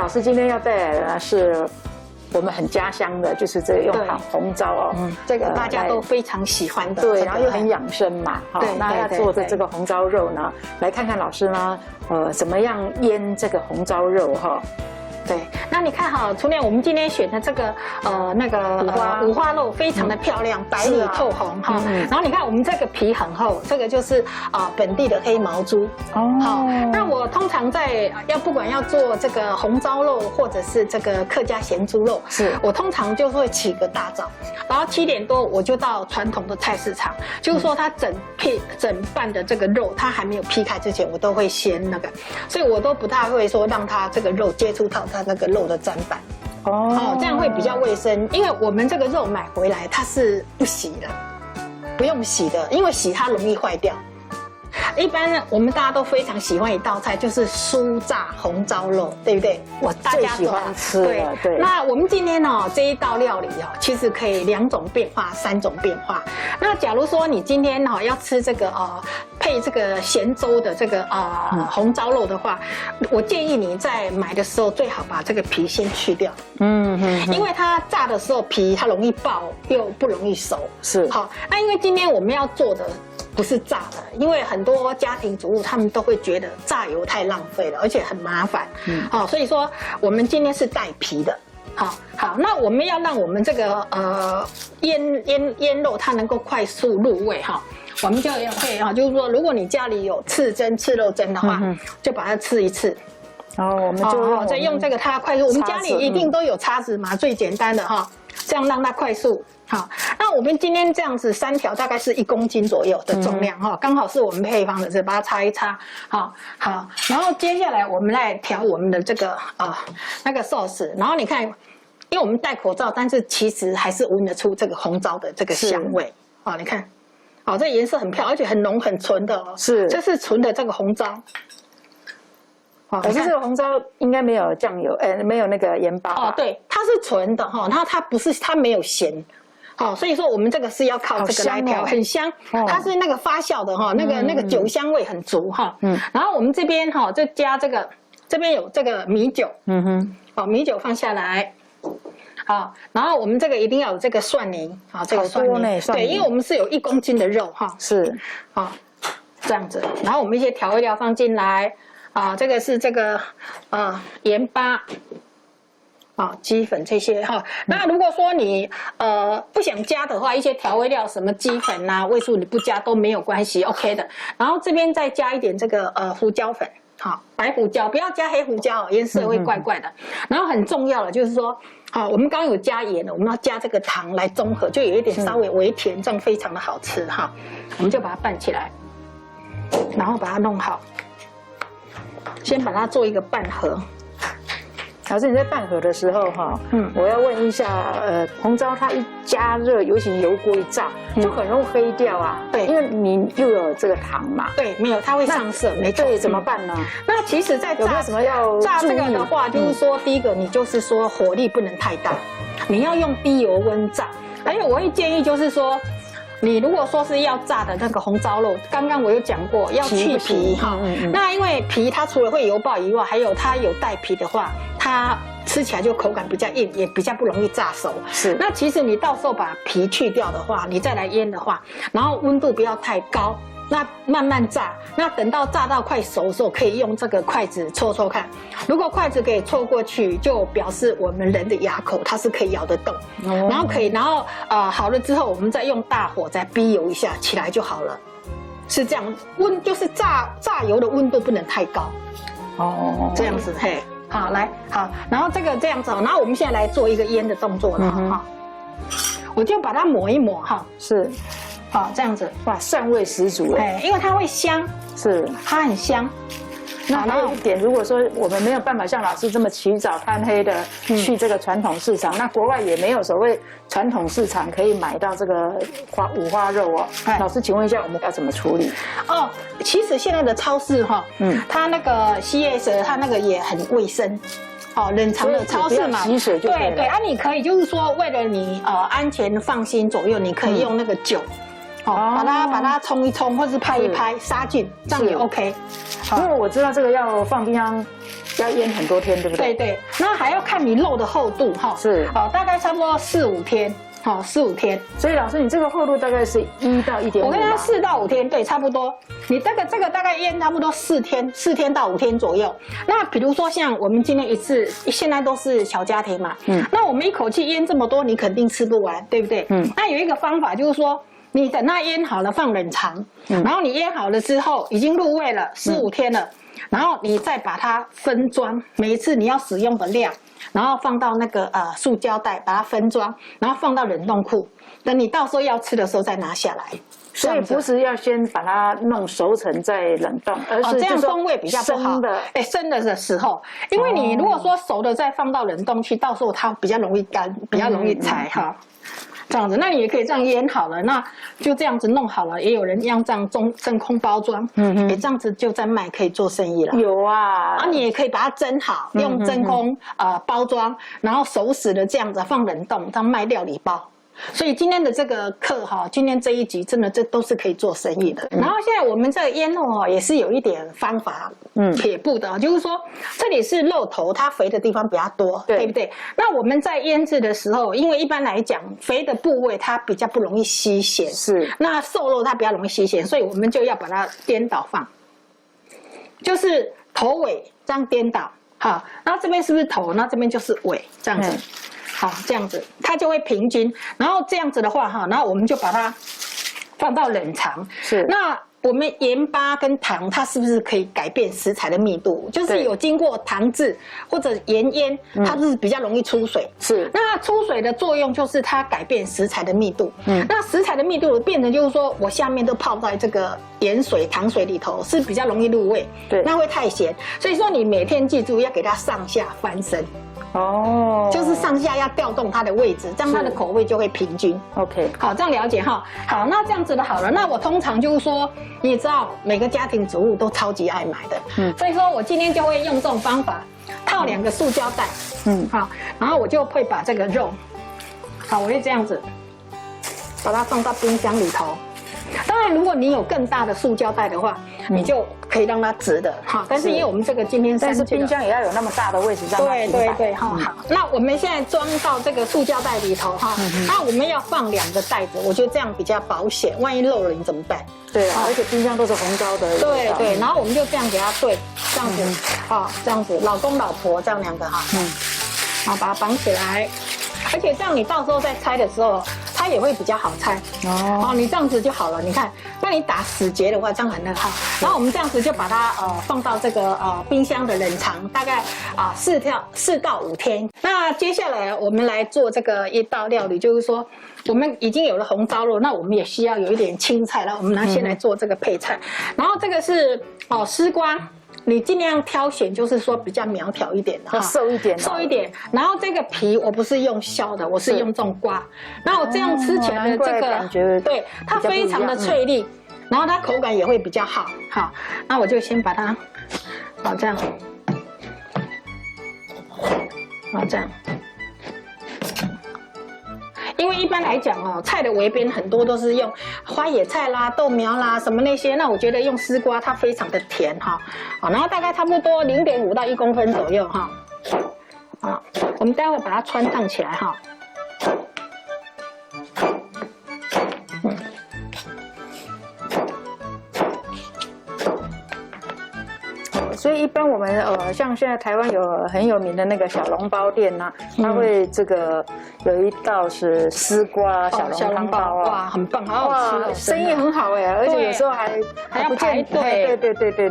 老师今天要带来的呢是我们很家乡的，就是这个用红糟哦，这个大家都非常喜欢的，对，然后又很养生嘛，好，那要做的这个红糟肉呢，来看看老师呢，怎么样腌这个红糟肉哈。对，那你看哈，除了我们今天选的这个那个五花肉非常的漂亮，白里透红哈。然后你看我们这个皮很厚，这个就是本地的黑毛猪。哦。好，那我通常不管要做这个红糟肉或者是这个客家咸猪肉，我通常就会起个大早，然后7点多我就到传统的菜市场，就是说它整瓣的这个肉它还没有劈开之前，我都会先那个，所以我都不太会说让它这个肉接触到它那个肉的砧板，这样会比较卫生。因为我们这个肉买回来它是不洗的，不用洗的，因为洗它容易坏掉。一般我们大家都非常喜欢一道菜，就是酥炸红糟肉，对不对？我最喜欢吃了。对。那我们今天这一道料理其实可以2种变化、3种变化。那假如说你今天要吃这个配这个咸粥的这个红糟肉的话，我建议你在买的时候最好把这个皮先去掉。因为它炸的时候皮它容易爆，又不容易熟。是。好，那因为今天我们要做的不是炸的，因为很多家庭主妇他们都会觉得炸油太浪费了，而且很麻烦。所以说我们今天是带皮的。好，那我们要让我们这个腌肉它能够快速入味我们就会就是说，如果你家里有刺肉针的话，就把它刺一刺。我们就再用这个它快速。我们家里一定都有叉子嘛，最简单的这样让它快速。好，那我们今天这样子3条大概是1公斤左右的重量刚好是我们配方的，是把它擦一擦。好，然后接下来我们来调我们的这个那个 sauce， 然后你看，因为我们戴口罩，但是其实还是闻得出这个红糟的这个香味。你看，这颜色很漂亮，而且很浓很纯的这是纯的这个红糟。可是这个红糟应该没有酱油，没有那个盐巴。对，它是纯的它没有咸。所以说我们这个是要靠这个来调，很香，它是那个发酵的那个酒香味很足然后我们这边就加这边有这个米酒，米酒放下来，然后我们这个一定要有这个蒜泥，这个蒜泥，对，因为我们是有1公斤的肉是，这样子，然后我们一些调味料放进来，这个是这个盐巴。鸡粉这些那如果说你不想加的话，一些调味料什么鸡粉啊、味素你不加都没有关系 ，OK 的。然后这边再加一点这个胡椒粉，白胡椒，不要加黑胡椒颜色会怪怪的。然后很重要的就是说，我们刚刚有加盐了，我们要加这个糖来中和，就有一点稍微微甜，这样非常的好吃我们就把它拌起来，然后把它弄好，先把它做一个拌合。老师，你在拌合的时候我要问一下，红糟它一加热，尤其油锅一炸，就很容易黑掉啊。对，因为你又有这个糖嘛。对，没有，它会上色，没错。对，怎么办呢？那其实，在炸什么要炸这个的话，就是说，第一个，你就是说火力不能太大，你要用低油温炸。而且我会建议就是说，你如果说是要炸的那个红糟肉，刚刚我有讲过要去皮那因为皮它除了会油爆以外，还有它有带皮的话，它吃起来就口感比较硬，也比较不容易炸熟。是。那其实你到时候把皮去掉的话，你再来腌的话，然后温度不要太高，那慢慢炸。那等到炸到快熟的时候，可以用这个筷子戳戳看。如果筷子可以戳过去，就表示我们人的牙口它是可以咬得动。然后好了之后，我们再用大火再逼油一下，起来就好了。是这样，就是炸油的温度不能太高。这样子嘿。好，来好，然后这样子，然后我们现在来做一个腌的动作了我就把它抹一抹是，这样子，哇，蒜味十足因为它会香，是，它很香。那还有一点，如果说我们没有办法像老师这么起早贪黑的去这个传统市场，那国外也没有所谓传统市场可以买到这个五花肉老师，请问一下，我们要怎么处理？其实现在的超市它那个 CS 它那个也很卫生。冷藏的超市嘛，洗水就可以了。对，你可以就是说，为了你安全放心左右，你可以用那个酒。把它冲一冲，或是拍一拍杀菌，这样也 OK。因为我知道这个要放冰箱要腌很多天，对不对？对对，那还要看你肉的厚度哈。是，大概差不多4、5天。好，4、5天。所以老师，你这个厚度大概是1到1.5。我跟他4到5天，对，差不多。你这个大概腌差不多4天到5天左右。那比如说像我们今天一次，现在都是小家庭嘛，那我们一口气腌这么多，你肯定吃不完，对不对？那有一个方法就是说，你等它腌好了放冷藏，然后你腌好了之后已经入味了4、5天了，然后你再把它分装，每一次你要使用的量。然后放到那个塑胶袋，把它分装，然后放到冷冻库，等你到时候要吃的时候再拿下来。所以不是要先把它弄熟成再冷冻，而是这样风味比较不好。生的时候，因为你如果说熟的再放到冷冻去，到时候它比较容易干，比较容易柴哈。这样子，那你也可以这样腌好了，那就这样子弄好了。也有人用这样真空包装，也这样子就在卖，可以做生意了。有啊，你也可以把它蒸好，用真空包装，然后熟食的这样子放冷冻，这样卖料理包。所以今天的这个课哈，今天这一集真的这都是可以做生意的。然后现在我们这个腌肉哈，也是有一点方法，撇步的，就是说这里是肉头，它肥的地方比较多，对不对？那我们在腌制的时候，因为一般来讲，肥的部位它比较不容易吸咸，是那瘦肉它比较容易吸咸，所以我们就要把它颠倒放，就是头尾这样颠倒，好，然后这边是不是头？那这边就是尾，这样子。好，这样子它就会平均，然后这样子的话哈，然后我们就把它放到冷藏。是，那我们盐巴跟糖，它是不是可以改变食材的密度？就是有经过糖渍或者盐腌，它是比较容易出水。是，那出水的作用就是它改变食材的密度。那食材的密度变成就是说我下面都泡在这个盐水、糖水里头，是比较容易入味。对，那会太咸，所以说你每天记住要给它上下翻身。就是上下要调动它的位置，这样它的口味就会平均。OK， 好，这样了解哈。好，那这样子的好了。那我通常就是说，你也知道每个家庭主妇都超级爱买的，所以说我今天就会用这种方法，套2个塑胶袋，好，然后我就会把这个肉，好，我会这样子把它放到冰箱里头。当然，如果你有更大的塑胶袋的话，你就可以让它直的哈。但是因为我们这个今天但是冰箱也要有那么大的位置让它平摆。对，好。那我们现在装到这个塑胶袋里头哈，那我们要放2个袋子，我觉得这样比较保险，万一漏了你怎么办？对啊，而且冰箱都是红糟的。对，然后我们就这样给它对，这样子啊，这样子，老公老婆这样2个哈，好，把它绑起来。而且这样你到时候在拆的时候，它也会比较好拆哦。你这样子就好了。你看，那你打死结的话，这样很好。然后我们这样子就把它放到这个冰箱的冷藏，大概4到5天。那接下来我们来做这个一道料理，就是说我们已经有了红烧肉，那我们也需要有一点青菜了。我们先来做这个配菜。然后这个是丝瓜。你尽量挑选，就是说比较苗条一点的，要瘦一点，瘦一点。然后这个皮我不是用削的，我是用这种刮。然后这样吃起来的这个感觉，对，它非常的脆粒，然后它口感也会比较好。好，那我就先把它，好这样，好这样。因为一般来讲菜的围边很多都是用花野菜啦、豆苗啦什么那些，那我觉得用丝瓜它非常的甜哈，好，然后大概差不多0.5到1公分左右哈，好，我们待会把它穿烫起来哈。所以一般我们像现在台湾有很有名的那个小笼包店呐，它会这个有一道是丝瓜小笼包啊，哇，很棒，好好吃，生意很好哎，而且有时候还要排队，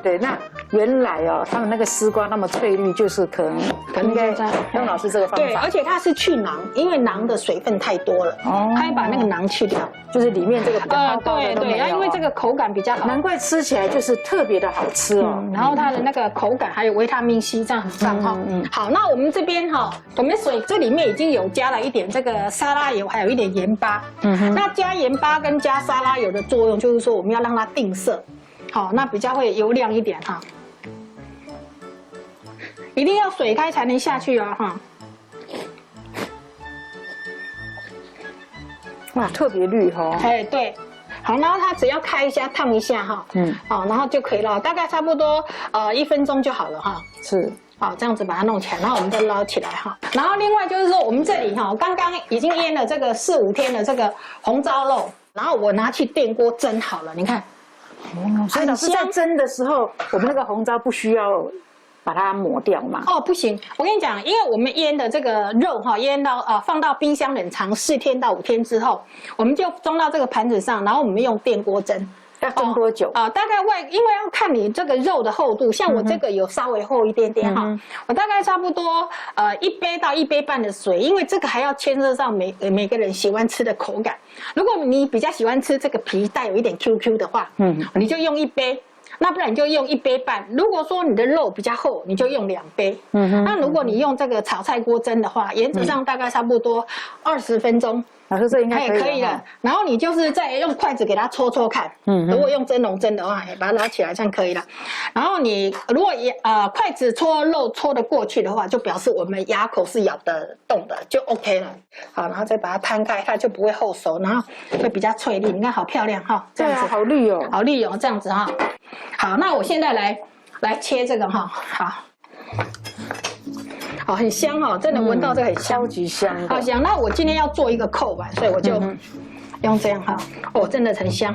对。那原来他们那个丝瓜那么翠绿，就是可能应该用老师这个方法，对，而且它是去囊，因为囊的水分太多了，它要把那个囊去掉，就是里面这个比较薄薄的对，因为这个口感比较好，难怪吃起来就是特别的好吃哦，然后它的那个口感还有维他命 C， 这样很棒哈。好，那我们这边我们水这里面已经有加了一点这个沙拉油，还有一点盐巴。那加盐巴跟加沙拉油的作用就是说我们要让它定色，好，那比较会油亮一点哈。一定要水开才能下去哦哈。哇，特别绿哈。哎，对。好，然后它只要开一下，烫一下哈，好，然后就可以了，大概差不多1分钟就好了哈。是，好，这样子把它弄起来，然后我们再捞起来哈。然后另外就是说，我们这里哈，刚刚已经腌了这个4、5天的这个红糟肉，然后我拿去电锅蒸好了，你看。哦，所以老师在蒸的时候，我们那个红糟不需要把它抹掉嘛？哦，不行，我跟你讲，因为我们腌的这个肉哈，腌到放到冰箱冷藏4天到5天之后，我们就装到这个盘子上，然后我们用电锅蒸。要蒸多久？大概因为要看你这个肉的厚度，像我这个有稍微厚一点点哈，我大概差不多1杯到1杯半的水，因为这个还要牵涉上每个人喜欢吃的口感。如果你比较喜欢吃这个皮带有一点 QQ 的话，你就用1杯。那不然你就用1杯半。如果说你的肉比较厚，你就用2杯。那如果你用这个炒菜锅蒸的话，原则上大概差不多20分钟。老师，这应该可以了。然后你就是再用筷子给它搓搓看。如果用蒸笼蒸的话，把它捞起来，这样可以了。然后你如果筷子搓肉搓得过去的话，就表示我们牙口是咬得动的，就 OK 了。好，然后再把它摊开，它就不会后熟，然后会比较脆利。你看好漂亮哈，这样子好绿哦，好绿哦，这样子哈。好，那我现在来切这个哈，好，很香哦，真的闻到这个很香，超级香，好香。那我今天要做一个扣碗，所以我就用这样哈，哦，真的很香，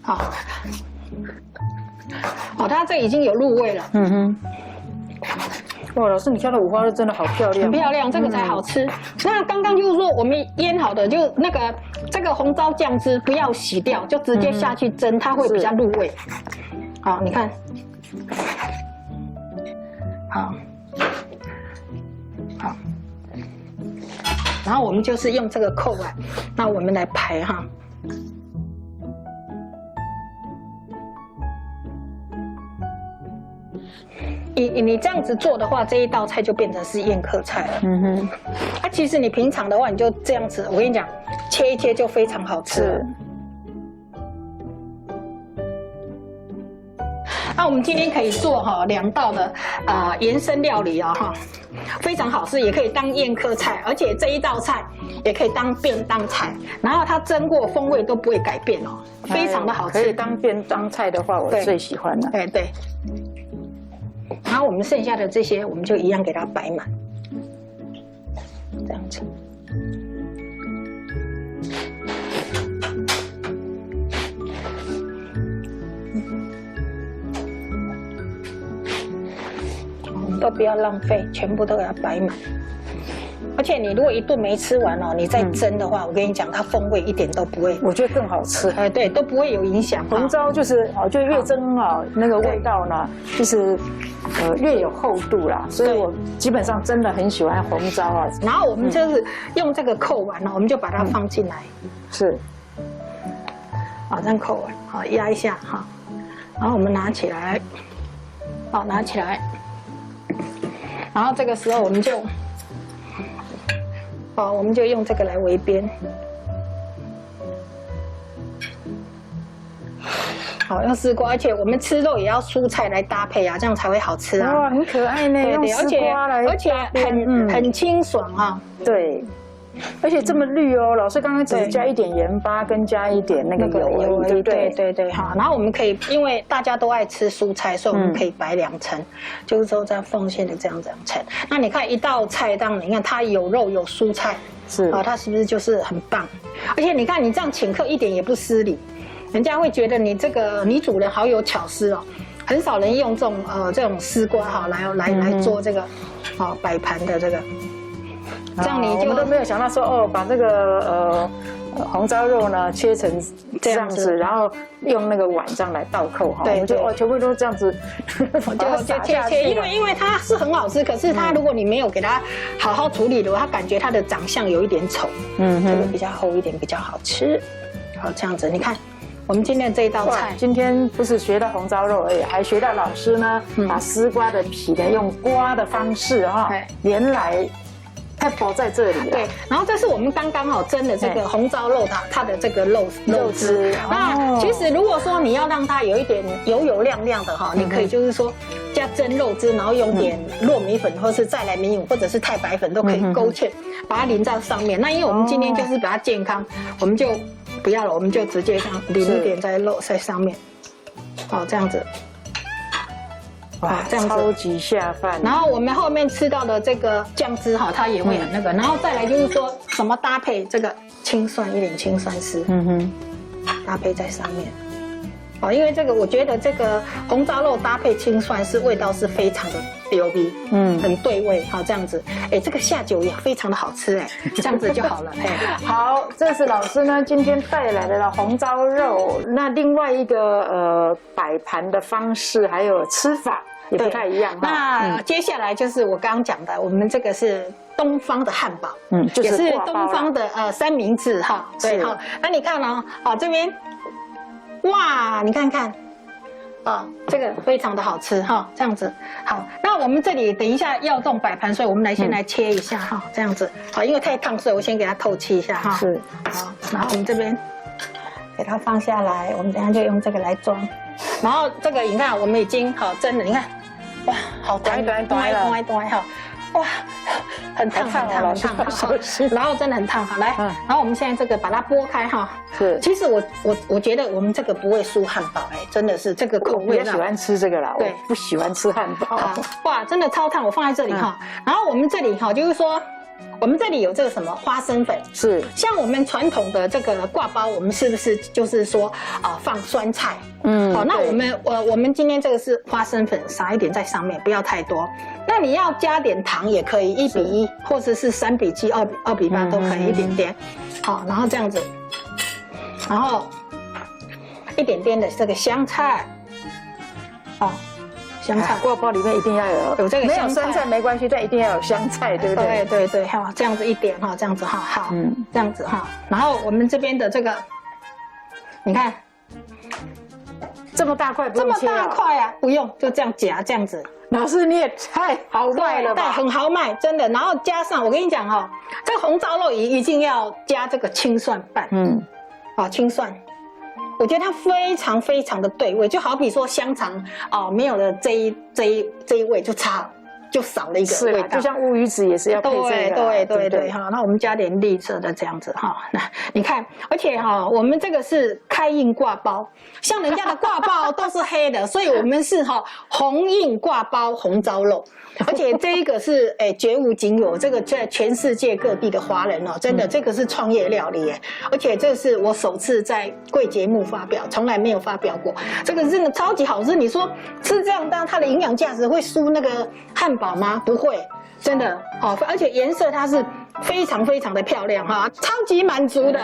好，哦，它这已经有入味了，哇，老师，你挑的五花肉真的好漂亮，很漂亮，这个才好吃。那刚刚就是说我们腌好的，就那个这个红糟酱汁不要洗掉，就直接下去蒸，它会比较入味。好，你看，好，然后我们就是用这个扣碗，那我们来排哈。你这样子做的话，这一道菜就变成是宴客菜了。其实你平常的话，你就这样子，我跟你讲，切一切就非常好吃了。那我们今天可以做2道的延伸料理哦非常好吃，也可以当宴客菜，而且这一道菜也可以当便当菜，然后它蒸过风味都不会改变哦，非常的好吃。可以当便当菜的话，我最喜欢了。对。然后我们剩下的这些，我们就一样给它摆满，这样子。都不要浪费，全部都给它摆满。而且你如果一顿没吃完哦，你再蒸的话，我跟你讲，它风味一点都不会，我觉得更好吃。对，都不会有影响。红糟就是就越蒸那个味道呢，就是越有厚度啦。所以我基本上真的很喜欢红糟啊。然后我们就是用这个扣碗呢，我们就把它放进来。是。好，这样扣碗，好压一下哈，然后我们拿起来，好拿起来。然后这个时候我们就，我们就用这个来围边，好用丝瓜，而且我们吃肉也要蔬菜来搭配啊，这样才会好吃啊。哇，很可爱呢，用丝瓜来，而且很清爽啊。对。而且这么绿哦，老师刚刚只是加一点盐巴跟加一点那个油，对哈。然后我们可以，因为大家都爱吃蔬菜，所以我们可以摆2层，就是说在缝线的这样2层。那你看一道菜当你看它有肉有蔬菜，它是不是就是很棒？而且你看你这样请客一点也不失礼，人家会觉得你这个女主人好有巧思哦。很少人用这种丝瓜来做这个摆盘的这个。这样你就都没有想到说把这个红糟肉呢切成这样子，然后用那个碗这样来倒扣哈，我们就全部都这样子就切，因为它是很好吃，可是它如果你没有给它好好处理的话，它感觉它的长相有一点丑，这个比较厚一点比较好吃。好，这样子你看。我们今天这一道菜，今天不是学到红糟肉而已，还学到老师呢把丝瓜的皮呢用刮的方式连来。太薄在这里了。对，然后这是我们刚刚蒸的这个红糟肉它的这个肉汁。那其实如果说你要让它有一点油亮亮的你可以就是说加蒸肉汁，然后用点糯米粉或是再来米粉或者是太白粉都可以勾芡，把它淋在上面。那因为我们今天就是比较健康，我们就不要了，我们就直接这样淋一点在肉在上面。好，这样子。哇，这样子超级下饭。然后我们后面吃到的这个酱汁哈，它也会很那个。然后再来就是说什么搭配这个青蒜，一点青蒜丝，搭配在上面。哦，因为这个我觉得这个红烧肉搭配青蒜丝味道是非常的流鼻，很对味。好，这样子，哎，这个下酒也非常的好吃，哎，这样子就好了。哎，好，这是老师呢今天带来的红烧肉。那另外一个摆盘的方式还有吃法也不太一样。那接下来就是我刚刚讲的，我们这个是东方的汉堡，就是也是东方的三明治哈。对哈，那你看哦，好这边。哇，你看看，这个非常的好吃哈，这样子。好，那我们这里等一下要这种摆盘，所以我们先来切一下哈，这样子。好，因为太烫，所以我先给它透气一下哈。是。好，然后我们这边给它放下来，我们等一下就用这个来装。然后这个你看，我们已经好蒸了，你看，哇，好短哈。哇，很烫，然后真的很烫。好，来，然后我们现在这个把它剥开哈。是，其实我觉得我们这个不会输汉堡，哎，真的是这个口味。我也喜欢吃这个啦，对，不喜欢吃汉堡。哇，真的超烫，我放在这里哈。然后我们这里哈，就是说。我们这里有这个什么花生粉，是像我们传统的这个挂包，我们是不是就是说放酸菜？好，那我们今天这个是花生粉，撒一点在上面，不要太多。那你要加点糖也可以，1比1，或者是3比7、2比8都可以，一点点。好，然后这样子，然后一点点的这个香菜，香菜挂包里面一定要有这个香菜，没有酸菜没关系，但一定要有香菜，对不对？对，哈，这样子一点哈，这样子哈，好，这样子哈。然后我们这边的这个，你看，这么大块不用切，这么大块啊，不用，就这样夹，这样子。老师你也太豪迈了吧？对，很豪迈，真的。然后加上我跟你讲哈，这个红烧肉一定要加这个青蒜瓣，青蒜。我觉得它非常非常的对味，就好比说香肠没有了这一味就少了一个味道，就像乌鱼子也是要配这个，对哈。那我们加点绿色的这样子哈，那你看，而且哈，我们这个是开印挂包，像人家的挂包都是黑的，所以我们是红印挂包红烧肉。而且这一个是绝无仅有，这个在全世界各地的华人真的这个是创业料理而且这是我首次在贵节目发表，从来没有发表过，这个真的超级好吃。你说吃这样它的营养价值会输那个汉堡吗？不会，真的而且颜色它是非常非常的漂亮哈，超级满足的。